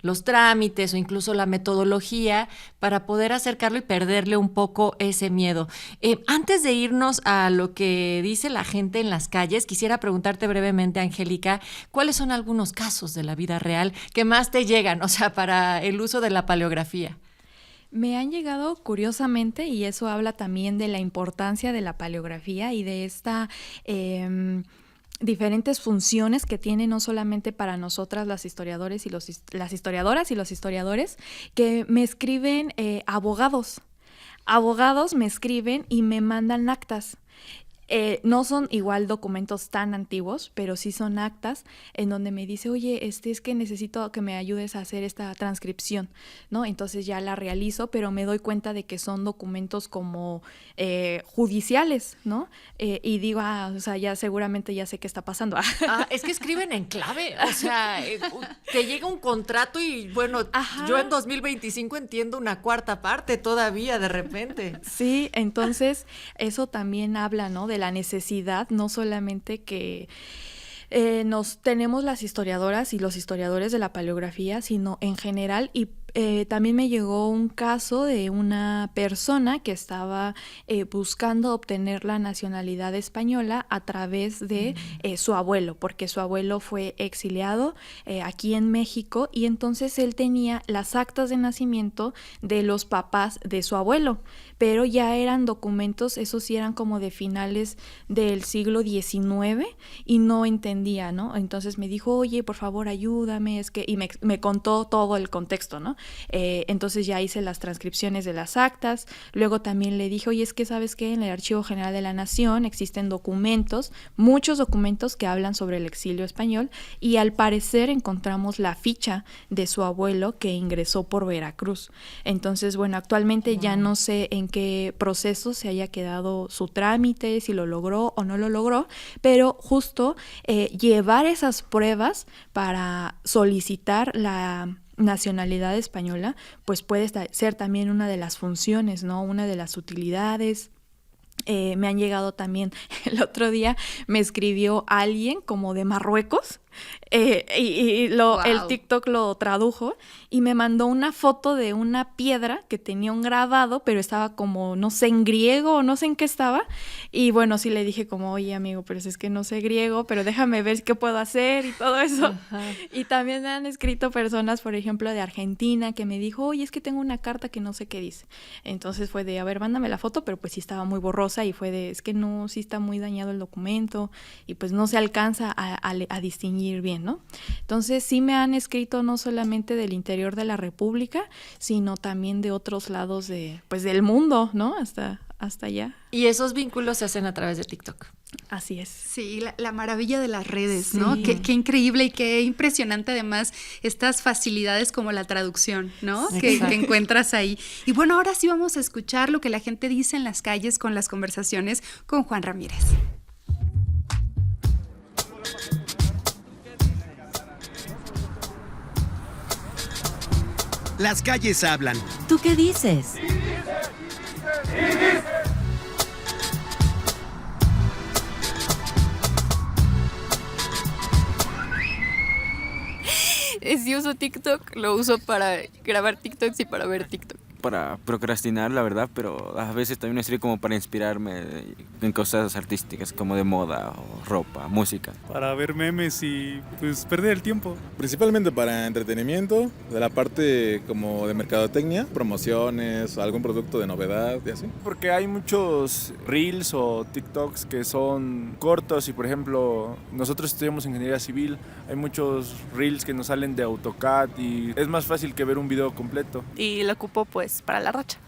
Speaker 7: los trámites o incluso la metodología para poder acercarlo y perderle un poco ese miedo. Antes de irnos a lo que dice la gente en las calles, quisiera preguntarte brevemente, Angélica, ¿cuáles son algunos casos de la vida real que más te llegan, o sea, para el uso de la paleografía?
Speaker 3: Me han llegado curiosamente, y eso habla también de la importancia de la paleografía y de esta diferentes funciones que tiene no solamente para nosotras las historiadoras y los historiadores, que me escriben abogados. Abogados me escriben y me mandan actas. No son igual documentos tan antiguos, pero sí son actas en donde me dice, oye, es que necesito que me ayudes a hacer esta transcripción, ¿no? Entonces ya la realizo, pero me doy cuenta de que son documentos como judiciales, ¿no? Y digo, o sea, ya seguramente ya sé qué está pasando.
Speaker 7: Es que escriben en clave, o sea, te llega un contrato y bueno,
Speaker 3: Ajá.
Speaker 7: Yo en 2025 entiendo una cuarta parte todavía de repente.
Speaker 3: Sí, entonces eso también habla, ¿no? De la necesidad, no solamente que nos tenemos las historiadoras y los historiadores de la paleografía, sino en general. Y también me llegó un caso de una persona que estaba buscando obtener la nacionalidad española a través de su abuelo, porque su abuelo fue exiliado aquí en México, y entonces él tenía las actas de nacimiento de los papás de su abuelo, pero ya eran documentos, esos sí eran como de finales del siglo XIX y no entendía, ¿no? Entonces me dijo, oye, por favor, ayúdame, y me contó todo el contexto, ¿no? Entonces ya hice las transcripciones de las actas. Luego también le dije, oye, es que ¿sabes qué? En el Archivo General de la Nación existen documentos, muchos documentos que hablan sobre el exilio español, y al parecer encontramos la ficha de su abuelo que ingresó por Veracruz. Entonces, bueno, actualmente ya no sé en qué proceso se haya quedado su trámite, si lo logró o no lo logró, pero justo llevar esas pruebas para solicitar la nacionalidad española, pues puede ser también una de las funciones, ¿no? Una de las utilidades. Me han llegado también, el otro día me escribió alguien como de Marruecos,
Speaker 8: Wow.
Speaker 3: el TikTok lo tradujo y me mandó una foto de una piedra que tenía un grabado, pero estaba como, no sé, en griego o no sé en qué estaba. Y bueno, sí le dije como, oye, amigo, pero es que no sé griego, pero déjame ver qué puedo hacer y todo eso. Ajá. Y también me han escrito personas, por ejemplo, de Argentina, que me dijo, oye, es que tengo una carta que no sé qué dice. Entonces fue de, a ver, mándame la foto, pero pues sí estaba muy borrosa, y fue de, es que no, sí está muy dañado el documento y pues no se alcanza a distinguir bien, ¿no? Entonces sí me han escrito no solamente del interior de la República, sino también de otros lados del mundo, ¿no? Hasta allá.
Speaker 7: Y esos vínculos se hacen a través de TikTok.
Speaker 3: Así es.
Speaker 8: Sí, la maravilla de las redes, ¿no? Sí. Qué increíble y qué impresionante además estas facilidades como la traducción, ¿no? Que encuentras ahí. Y bueno, ahora sí vamos a escuchar lo que la gente dice en las calles con las conversaciones con Juan Ramírez.
Speaker 1: Las calles hablan.
Speaker 11: ¿Tú qué dices?
Speaker 9: Si uso TikTok, lo uso para grabar TikToks y para ver TikTok.
Speaker 12: Para procrastinar, la verdad, pero a veces también me sirve como para inspirarme en cosas artísticas como de moda o ropa, música.
Speaker 13: Para ver memes y pues perder el tiempo.
Speaker 14: Principalmente para entretenimiento, de la parte como de mercadotecnia, promociones, algún producto de novedad y así.
Speaker 13: Porque hay muchos reels o TikToks que son cortos y por ejemplo nosotros estudiamos ingeniería civil, hay muchos reels que nos salen de AutoCAD y es más fácil que ver un video completo.
Speaker 4: Y lo ocupo pues para la racha.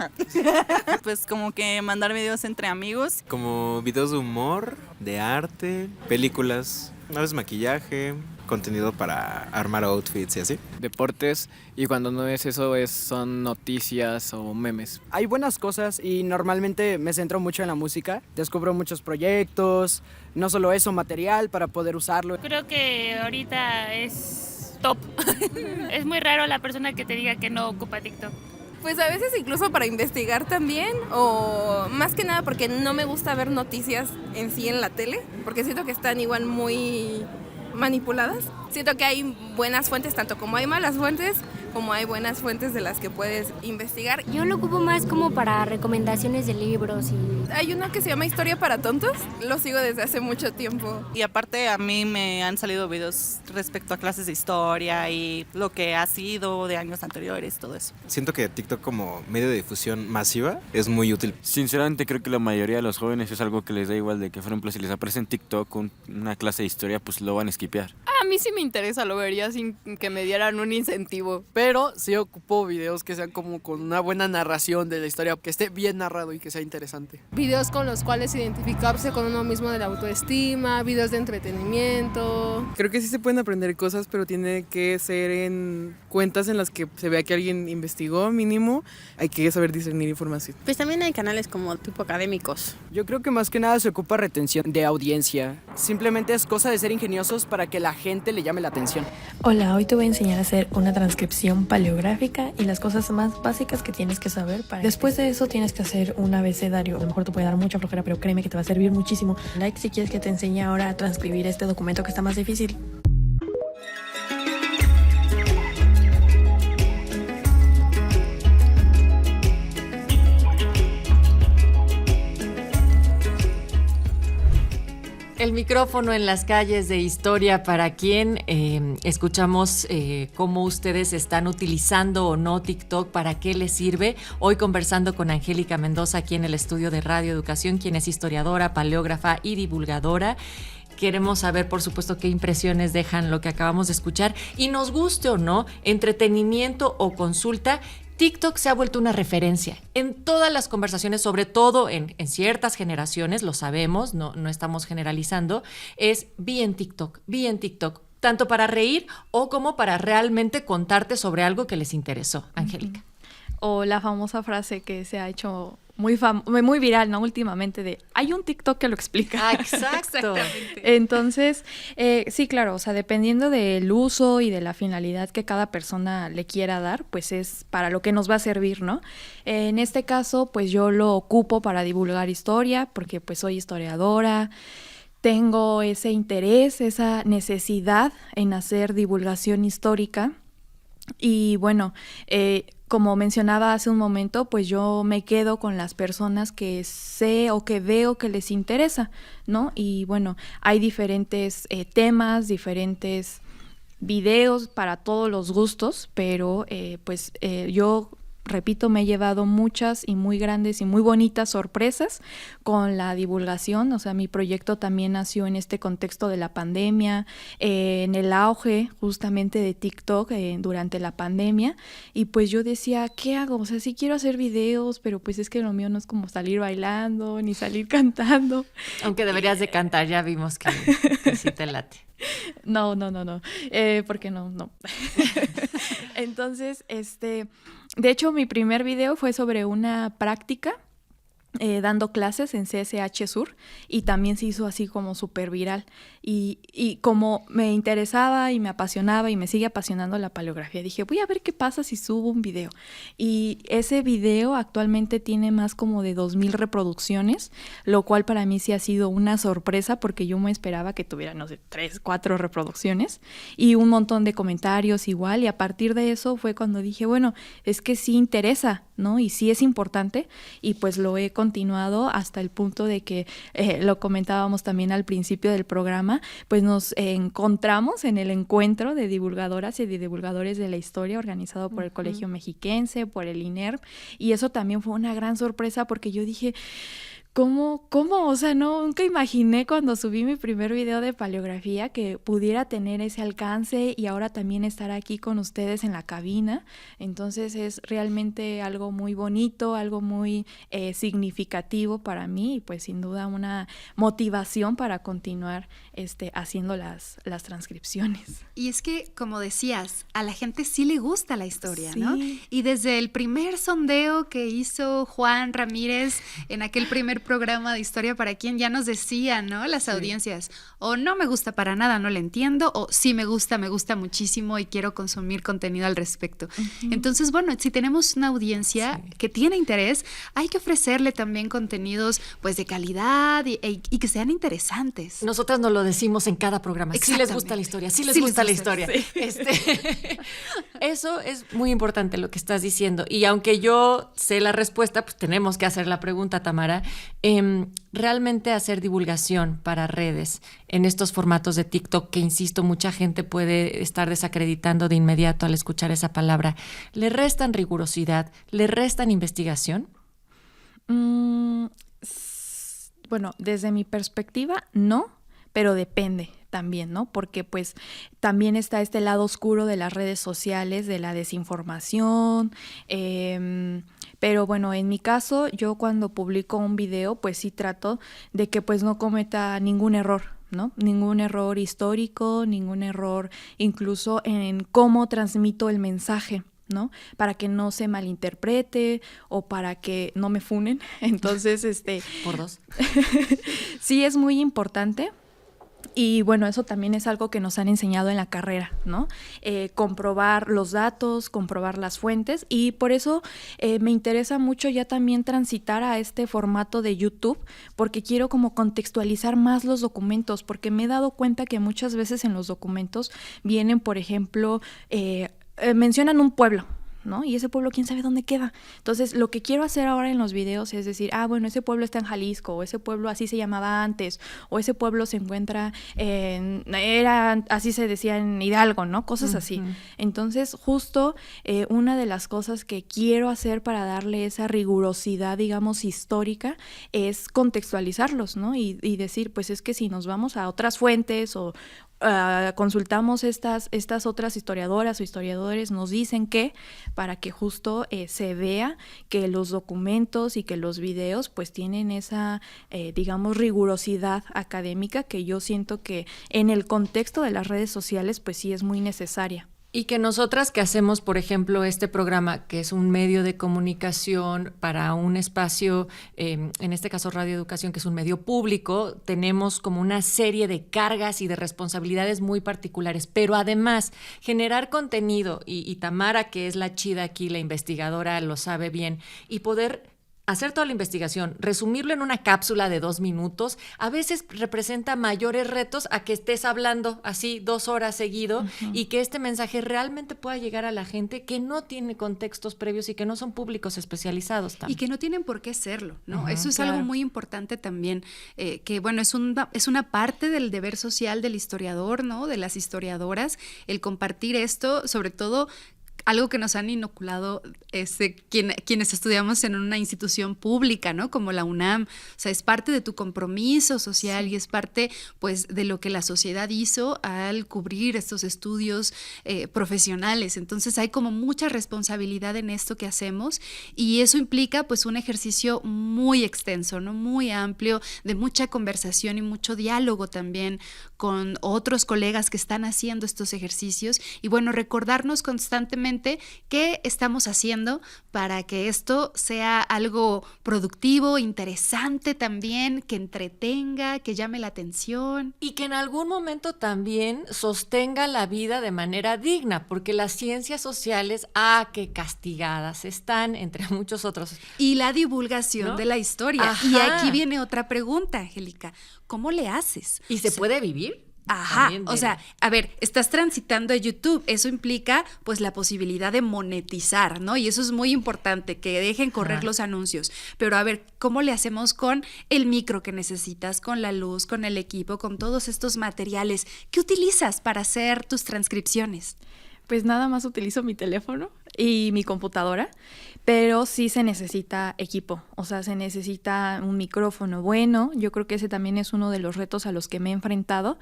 Speaker 4: Pues como que mandar videos entre amigos.
Speaker 6: Como videos de humor, de arte, películas, a veces maquillaje, contenido para armar outfits y así.
Speaker 15: Deportes, y cuando no es eso son noticias o memes.
Speaker 16: Hay buenas cosas y normalmente me centro mucho en la música. Descubro muchos proyectos, no solo eso, material para poder usarlo.
Speaker 17: Creo que ahorita es top. Es muy raro la persona que te diga que no ocupa TikTok.
Speaker 5: Pues a veces incluso para investigar también, o más que nada porque no me gusta ver noticias en sí en la tele, porque siento que están igual muy manipuladas. Siento que hay buenas fuentes, tanto como hay malas fuentes, como hay buenas fuentes de las que puedes investigar.
Speaker 18: Yo lo ocupo más como para recomendaciones de libros y...
Speaker 5: Hay uno que se llama Historia para Tontos, lo sigo desde hace mucho tiempo.
Speaker 4: Y aparte a mí me han salido videos respecto a clases de historia y lo que ha sido de años anteriores, todo eso.
Speaker 6: Siento que TikTok como medio de difusión masiva es muy útil.
Speaker 12: Sinceramente creo que la mayoría de los jóvenes es algo que les da igual, de que, por ejemplo, si les aparece en TikTok una clase de historia, pues lo van a skipear.
Speaker 9: A mí sí me interesa, lo vería sin que me dieran un incentivo. Pero sí ocupo videos que sean como con una buena narración de la historia, que esté bien narrado y que sea interesante.
Speaker 19: Videos con los cuales identificarse con uno mismo de la autoestima, videos de entretenimiento.
Speaker 20: Creo que sí se pueden aprender cosas, pero tiene que ser en cuentas en las que se vea que alguien investigó mínimo. Hay que saber discernir información.
Speaker 19: Pues también hay canales como tipo académicos.
Speaker 16: Yo creo que más que nada se ocupa retención de audiencia. Simplemente es cosa de ser ingeniosos para que la gente le llame la atención.
Speaker 21: Hola, hoy te voy a enseñar a hacer una transcripción paleográfica y las cosas más básicas que tienes que saber. Después de eso tienes que hacer un abecedario. A lo mejor te puede dar mucha flojera, pero créeme que te va a servir muchísimo. Like si quieres que te enseñe ahora a transcribir este documento que está más difícil.
Speaker 7: El micrófono en las calles de Historia para quien escuchamos cómo ustedes están utilizando o no TikTok, para qué les sirve. Hoy conversando con Angélica Mendoza aquí en el estudio de Radio Educación, quien es historiadora, paleógrafa y divulgadora. Queremos saber, por supuesto, qué impresiones dejan lo que acabamos de escuchar y nos guste o no, entretenimiento o consulta. TikTok se ha vuelto una referencia en todas las conversaciones, sobre todo en ciertas generaciones, lo sabemos, no estamos generalizando, es vi en TikTok, tanto para reír o como para realmente contarte sobre algo que les interesó. Angélica.
Speaker 3: O la famosa frase que se ha hecho muy viral, ¿no? Últimamente de, hay un TikTok que lo explica.
Speaker 7: Ah, exacto.
Speaker 3: Entonces, sí, claro, o sea, dependiendo del uso y de la finalidad que cada persona le quiera dar, pues es para lo que nos va a servir, ¿no? En este caso, pues yo lo ocupo para divulgar historia, porque pues soy historiadora, tengo ese interés, esa necesidad en hacer divulgación histórica. Y bueno, como mencionaba hace un momento, pues yo me quedo con las personas que sé o que veo que les interesa, ¿no? Y bueno, hay diferentes temas, diferentes videos para todos los gustos, pero yo repito, me he llevado muchas y muy grandes y muy bonitas sorpresas con la divulgación. O sea, mi proyecto también nació en este contexto de la pandemia, en el auge justamente de TikTok durante la pandemia. Y pues yo decía, ¿qué hago? O sea, sí quiero hacer videos, pero pues es que lo mío no es como salir bailando ni salir cantando.
Speaker 7: Aunque deberías de cantar, ya vimos que sí te late.
Speaker 3: No, porque no. Entonces, de hecho, mi primer video fue sobre una práctica dando clases en CSH Sur y también se hizo así como súper viral. Y como me interesaba y me apasionaba y me sigue apasionando la paleografía, dije, voy a ver qué pasa si subo un video. Y ese video actualmente tiene más como de 2,000 reproducciones, lo cual para mí sí ha sido una sorpresa porque yo me esperaba que tuviera, no sé, 3, 4 reproducciones y un montón de comentarios igual. Y a partir de eso fue cuando dije, bueno, es que sí interesa, ¿no? Y sí es importante, y pues lo he continuado hasta el punto de que, lo comentábamos también al principio del programa, pues nos encontramos en el encuentro de divulgadoras y de divulgadores de la historia organizado por el Colegio Mexiquense, por el INERM, y eso también fue una gran sorpresa porque yo dije, ¿Cómo? O sea, nunca imaginé cuando subí mi primer video de paleografía que pudiera tener ese alcance y ahora también estar aquí con ustedes en la cabina. Entonces es realmente algo muy bonito, algo muy significativo para mí y pues sin duda una motivación para continuar haciendo las transcripciones.
Speaker 8: Y es que, como decías, a la gente sí le gusta la historia, sí, ¿no? Y desde el primer sondeo que hizo Juan Ramírez en aquel primer programa de Historia para Quién ya nos decían, ¿no? Las audiencias, o no me gusta para nada, no le entiendo, o sí me gusta muchísimo y quiero consumir contenido al respecto. Entonces, bueno, si tenemos una audiencia que tiene interés, hay que ofrecerle también contenidos pues de calidad y que sean interesantes.
Speaker 7: Nosotras nos lo decimos en cada programa. Sí les gusta la historia, sí les gusta la historia. Sí. Eso es muy importante lo que estás diciendo. Y aunque yo sé la respuesta, pues tenemos que hacer la pregunta, Tamara. Realmente hacer divulgación para redes en estos formatos de TikTok, que insisto, mucha gente puede estar desacreditando de inmediato al escuchar esa palabra, ¿le restan rigurosidad? ¿Le restan investigación?
Speaker 3: Bueno, desde mi perspectiva, no, pero depende también, ¿no? Porque pues también está este lado oscuro de las redes sociales, de la desinformación, pero bueno, en mi caso, yo cuando publico un video, pues sí trato de que pues no cometa ningún error, ¿no? Ningún error histórico, ningún error incluso en cómo transmito el mensaje, ¿no? Para que no se malinterprete o para que no me funen. Entonces,
Speaker 7: por dos.
Speaker 3: Sí es muy importante. Y bueno, eso también es algo que nos han enseñado en la carrera, ¿no? Comprobar los datos, comprobar las fuentes, y por eso me interesa mucho ya también transitar a este formato de YouTube, porque quiero como contextualizar más los documentos, porque me he dado cuenta que muchas veces en los documentos vienen, por ejemplo, mencionan un pueblo, ¿no? Y ese pueblo, quién sabe dónde queda. Entonces, lo que quiero hacer ahora en los videos es decir, bueno, ese pueblo está en Jalisco, o ese pueblo así se llamaba antes, o ese pueblo se encuentra así se decía en Hidalgo, ¿no? Cosas así. Entonces, justo una de las cosas que quiero hacer para darle esa rigurosidad, digamos, histórica, es contextualizarlos, ¿no? Y decir, pues es que si nos vamos a otras fuentes o consultamos estas otras historiadoras o historiadores, nos dicen que para que justo se vea que los documentos y que los videos pues tienen esa digamos rigurosidad académica que yo siento que en el contexto de las redes sociales pues sí es muy necesaria.
Speaker 7: Y que nosotras que hacemos, por ejemplo, este programa, que es un medio de comunicación para un espacio, en este caso Radio Educación, que es un medio público, tenemos como una serie de cargas y de responsabilidades muy particulares, pero además generar contenido, y Tamara, que es la chida aquí, la investigadora, lo sabe bien, y poder hacer toda la investigación, resumirlo en una cápsula de 2 minutos, a veces representa mayores retos a que estés hablando así 2 horas seguido y que este mensaje realmente pueda llegar a la gente que no tiene contextos previos y que no son públicos especializados también.
Speaker 8: Y que no tienen por qué serlo, ¿no? Eso es algo muy importante también, que bueno, es una parte del deber social del historiador, ¿no? De las historiadoras, el compartir esto, sobre todo algo que nos han inoculado quienes estudiamos en una institución pública, ¿no? Como la UNAM. O sea, es parte de tu compromiso social y es parte, pues, de lo que la sociedad hizo al cubrir estos estudios profesionales. Entonces, hay como mucha responsabilidad en esto que hacemos y eso implica, pues, un ejercicio muy extenso, ¿no? Muy amplio, de mucha conversación y mucho diálogo también con otros colegas que están haciendo estos ejercicios y, bueno, recordarnos constantemente qué estamos haciendo para que esto sea algo productivo, interesante también, que entretenga, que llame la atención.
Speaker 7: Y que en algún momento también sostenga la vida de manera digna, porque las ciencias sociales, que castigadas están, entre muchos otros.
Speaker 8: Y la divulgación, ¿no?, de la historia. Ajá. Y aquí viene otra pregunta, Angélica. ¿Cómo le haces?
Speaker 7: ¿Y se puede vivir?
Speaker 8: Ajá, o sea, a ver, estás transitando a YouTube, eso implica pues la posibilidad de monetizar, ¿no? Y eso es muy importante, que dejen correr los anuncios. Pero a ver, ¿cómo le hacemos con el micro que necesitas, con la luz, con el equipo, con todos estos materiales? ¿Qué utilizas para hacer tus transcripciones?
Speaker 3: Pues nada más utilizo mi teléfono y mi computadora, pero sí se necesita equipo, o sea, se necesita un micrófono bueno. Yo creo que ese también es uno de los retos a los que me he enfrentado.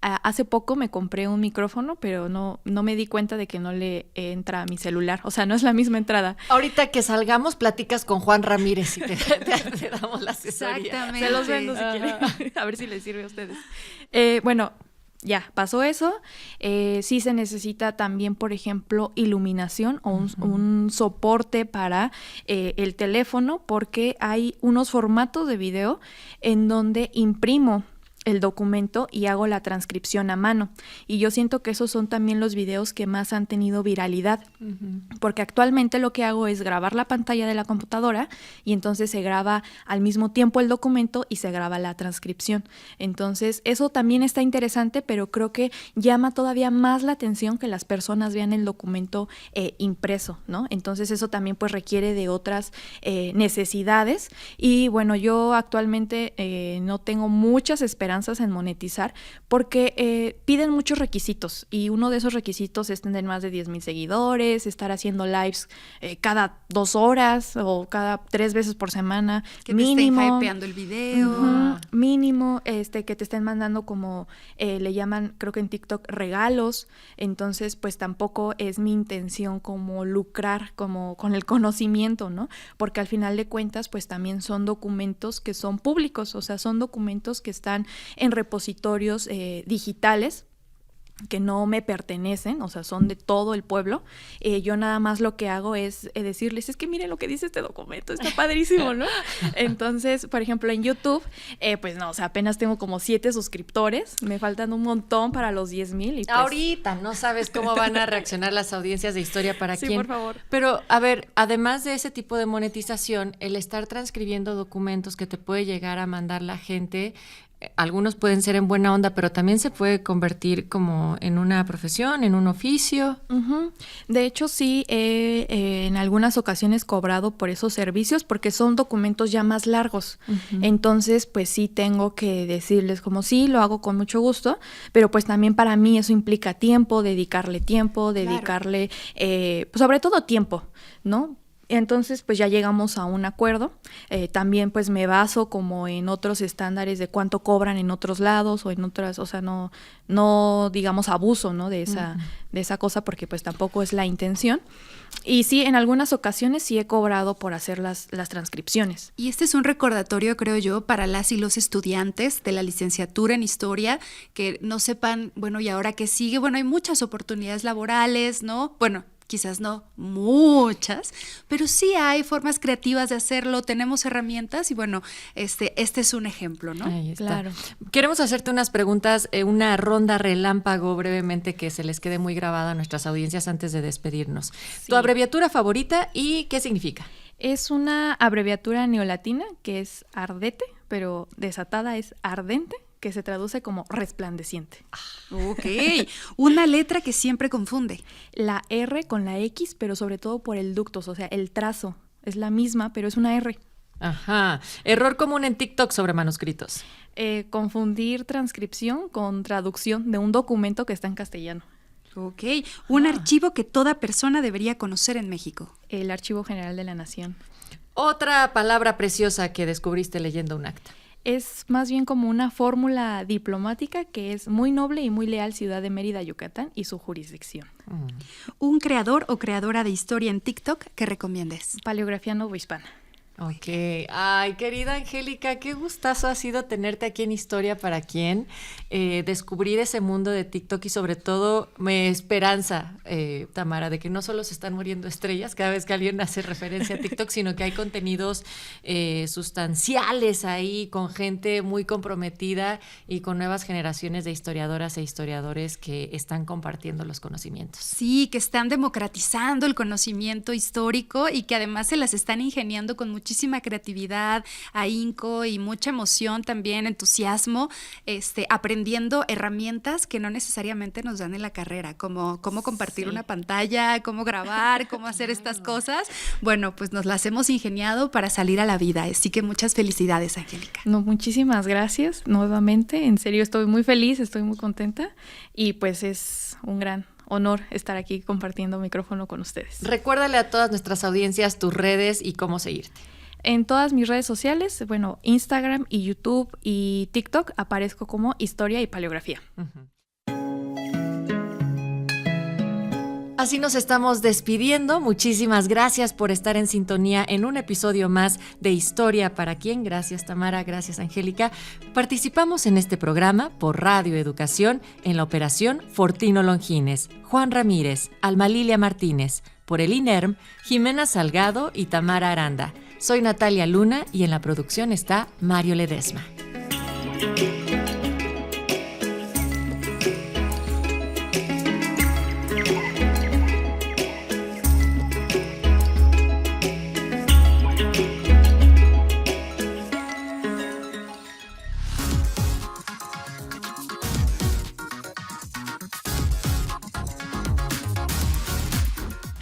Speaker 3: Hace poco me compré un micrófono, pero no me di cuenta de que no le entra a mi celular, o sea, no es la misma entrada.
Speaker 7: Ahorita que salgamos, platicas con Juan Ramírez y te damos la asesoría.
Speaker 8: Exactamente.
Speaker 3: Se los vendo si quieren, a ver si les sirve a ustedes. Bueno, ya, pasó eso. Sí se necesita también, por ejemplo, iluminación o un soporte para el teléfono, porque hay unos formatos de video en donde imprimo el documento y hago la transcripción a mano. Y yo siento que esos son también los videos que más han tenido viralidad, porque actualmente lo que hago es grabar la pantalla de la computadora y entonces se graba al mismo tiempo el documento y se graba la transcripción. Entonces eso también está interesante, pero creo que llama todavía más la atención que las personas vean el documento impreso, ¿no? Entonces eso también pues requiere de otras necesidades. Y bueno, yo actualmente no tengo muchas esperanzas en monetizar porque piden muchos requisitos, y uno de esos requisitos es tener más de 10,000 seguidores, estar haciendo lives cada 2 horas o cada 3 veces por semana,
Speaker 8: que
Speaker 3: mínimo.
Speaker 8: te estén hypeando el video.
Speaker 3: Mínimo, que te estén mandando como le llaman, creo que en TikTok, regalos. Entonces pues tampoco es mi intención como lucrar como con el conocimiento, ¿no? Porque al final de cuentas pues también son documentos que son públicos, o sea, son documentos que están en repositorios digitales que no me pertenecen, o sea, son de todo el pueblo. Yo nada más lo que hago es decirles, es que miren lo que dice este documento, está padrísimo, ¿no? Entonces, por ejemplo, en YouTube, pues no, o sea, apenas tengo como 7 suscriptores, me faltan un montón para los 10,000. Pues...
Speaker 7: Ahorita no sabes cómo van a reaccionar las audiencias de Historia para
Speaker 3: Sí,
Speaker 7: quién.
Speaker 3: por favor.
Speaker 7: Pero, a ver, además de ese tipo de monetización, el estar transcribiendo documentos que te puede llegar a mandar la gente, algunos pueden ser en buena onda, pero también se puede convertir como en una profesión, en un oficio.
Speaker 3: De hecho, sí, en algunas ocasiones cobrado por esos servicios porque son documentos ya más largos. Entonces, pues sí tengo que decirles como sí, lo hago con mucho gusto, pero pues también para mí eso implica tiempo, dedicarle, pues sobre todo tiempo, ¿no? Entonces, pues ya llegamos a un acuerdo. También, pues me baso como en otros estándares de cuánto cobran en otros lados o en otras, o sea, no digamos abuso, ¿no? De esa cosa, porque pues tampoco es la intención. Y sí, en algunas ocasiones sí he cobrado por hacer las transcripciones.
Speaker 8: Y este es un recordatorio, creo yo, para las y los estudiantes de la licenciatura en Historia, que no sepan, bueno, ¿y ahora qué sigue? Bueno, hay muchas oportunidades laborales, ¿no? Bueno, quizás no muchas, pero sí hay formas creativas de hacerlo, tenemos herramientas y bueno, este es un ejemplo, ¿no?
Speaker 7: Ahí está.
Speaker 3: Claro.
Speaker 7: Queremos hacerte unas preguntas, una ronda relámpago brevemente que se les quede muy grabada a nuestras audiencias antes de despedirnos.
Speaker 3: Sí.
Speaker 7: ¿Tu abreviatura favorita y qué significa?
Speaker 3: Es una abreviatura neolatina que es ardete, pero desatada es ardente, que se traduce como resplandeciente.
Speaker 8: Ok, una letra que siempre confunde.
Speaker 3: La R con la X, pero sobre todo por el ductos, o sea, el trazo es la misma, pero es una R.
Speaker 7: Ajá. Error común en TikTok sobre manuscritos.
Speaker 3: Confundir transcripción con traducción de un documento que está en castellano.
Speaker 8: Ok, un archivo que toda persona debería conocer en México.
Speaker 3: El Archivo General de la Nación.
Speaker 7: Otra palabra preciosa que descubriste leyendo un acta.
Speaker 3: Es más bien como una fórmula diplomática que es muy noble y muy leal Ciudad de Mérida, Yucatán y su jurisdicción.
Speaker 8: Un creador o creadora de historia en TikTok que recomiendes.
Speaker 3: Paleografía novohispana.
Speaker 7: Ok. Ay, querida Angélica, qué gustazo ha sido tenerte aquí en Historia para Quién, descubrir ese mundo de TikTok y sobre todo me esperanza, Tamara, de que no solo se están muriendo estrellas cada vez que alguien hace referencia a TikTok, sino que hay contenidos sustanciales ahí con gente muy comprometida y con nuevas generaciones de historiadoras e historiadores que están compartiendo los conocimientos.
Speaker 8: Sí, que están democratizando el conocimiento histórico y que además se las están ingeniando con muchísima creatividad, ahínco y mucha emoción también, entusiasmo, aprendiendo herramientas que no necesariamente nos dan en la carrera, como cómo compartir una pantalla, cómo grabar, cómo hacer estas cosas. Bueno, pues nos las hemos ingeniado para salir a la vida, así que muchas felicidades, Angélica.
Speaker 3: No, muchísimas gracias nuevamente, en serio estoy muy feliz, estoy muy contenta y pues es un gran honor estar aquí compartiendo micrófono con ustedes.
Speaker 7: Recuérdale a todas nuestras audiencias tus redes y cómo seguirte.
Speaker 3: En todas mis redes sociales, bueno, Instagram y YouTube y TikTok aparezco como Historia y Paleografía.
Speaker 7: así nos estamos despidiendo. Muchísimas gracias por estar en sintonía en un episodio más de Historia para Quién. Gracias, Tamara, gracias, Angélica. Participamos en este programa por Radio Educación en la operación Fortino Longines, Juan Ramírez, Alma Lilia Martínez, por el INERM, Jimena Salgado y Tamara Aranda. Soy Natalia Luna y en la producción está Mario Ledesma.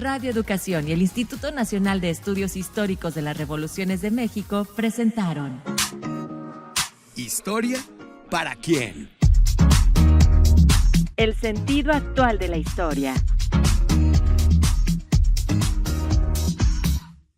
Speaker 11: Radio Educación y el Instituto Nacional de Estudios Históricos de las Revoluciones de México presentaron
Speaker 1: Historia para quién.
Speaker 11: El sentido actual de la historia.